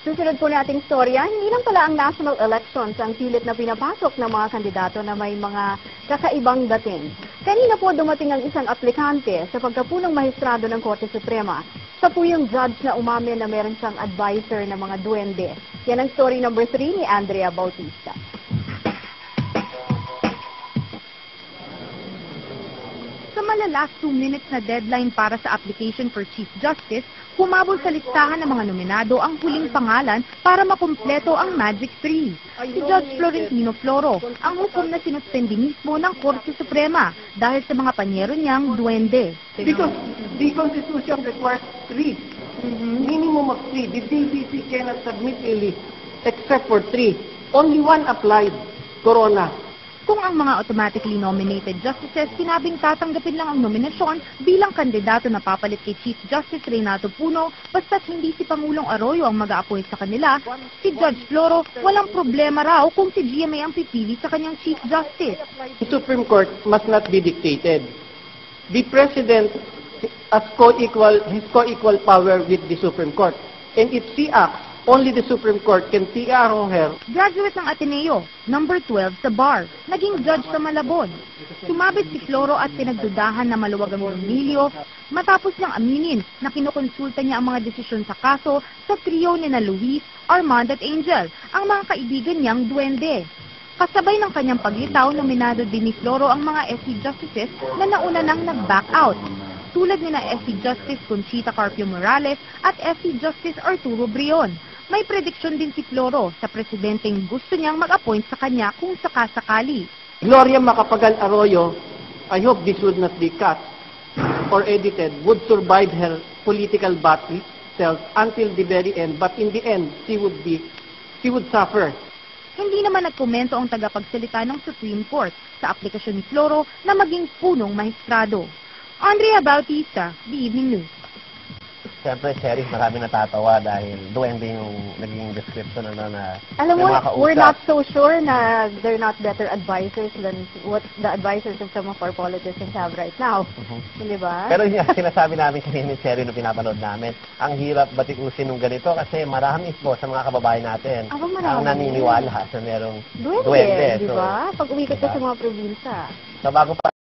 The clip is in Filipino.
Susunod po nating storya, hindi lang pala ang national elections ang pilit na pinapasok ng mga kandidato na may mga kakaibang dating. Kanina po dumating ang isang aplikante sa pagkapunong mahistrado ng Korte Suprema. Siya po yung judge na umamin na meron siyang advisor na mga duwende. Yan ang story number 3 ni Andrea Bautista. Sa malalas 2 minutes na deadline para sa application for Chief Justice, humabol sa listahan ng mga nominado ang huling pangalan para makumpleto ang Magic 3. Si Judge Florentino Floro, ang hukom na sinuspende mismo ng Korte Suprema dahil sa mga panyero niyang duwende. Because the Constitution requires 3. Minimum of 3. The DCC cannot submit a list except for 3. Only 1 applied, Corona. Kung ang mga automatically nominated justices sinabing tatanggapin lang ang nominasyon bilang kandidato na papalit kay Chief Justice Renato Puno, basta't hindi si Pangulong Arroyo ang mag-a-appoint sa kanila, si Judge Floro walang problema raw kung si GMA ang pipili sa kanyang Chief Justice. The Supreme Court must not be dictated. The President has co-equal power with the Supreme Court. And if he acts, only the Supreme Court can TR her. Graduate ng Ateneo, number 12 sa bar, naging judge sa Malabon. Sumabit si Floro at pinagdudahan na maluwag ang pamilyo matapos niyang aminin na kinukonsulta niya ang mga desisyon sa kaso sa trio ni na Luis, Armand at Angel, ang mga kaibigan niyang duwende. Kasabay ng kanyang paglitaw, nominado din ni Floro ang mga SC Justices na nauna nang nag-back out, tulad ni na SC Justice Conchita Carpio Morales at SC Justice Arturo Brion. May prediksyon din si Floro sa presidenteng gusto niyang mag-appoint sa kanya kung sakasakali. Gloria Macapagal Arroyo, I hope this would not be cut or edited, would survive her political battle self until the very end, but in the end, she would suffer. Hindi naman nagkomento ang tagapagsalita ng Supreme Court sa aplikasyon ni Floro na maging punong mahistrado. Andrea Bautista, The Evening News. Siyempre, Sheriff, marami natatawa dahil duwende yung naging description na Alam mo, na makausap. we're not so sure na they're not better advisors than what the advisors of some of our politicians have right now. Di ba? Pero yun, sinasabi namin kanina ni Sheriff na pinapanood namin, ang hirap batikusin ng ganito kasi marami po sa mga kababayan natin ang naniniwala sa merong duwende. Di ba? Pag umikat ka sa mga probinsya. So bago pa